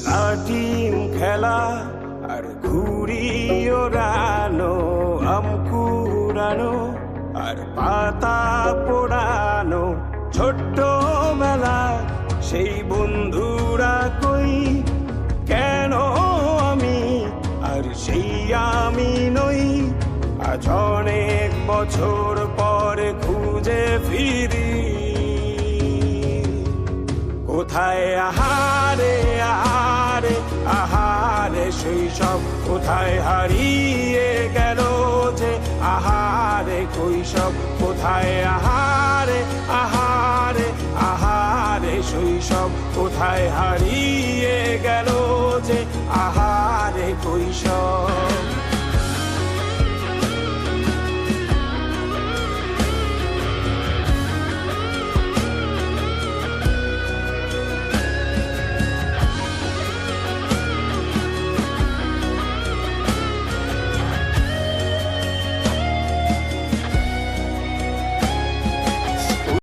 লাটিম খেলা আর ঘুড়ি ওড়ানো, আম কুড়ানো আর পাতা পোড়ানো, ছোট্টবেলা সেই বন্ধুরা কই, কেন আমি আর সেই আমি নই। আজ অনেক বছর পরে খুঁজে ফিরি, কোথায় আহারে আহারে আহারে শৈশব, কোথায় হারিয়ে গেল যে আহারে কৈশব, কোথায় আহারে আহারে আহারে শৈশব, কোথায় হারিয়ে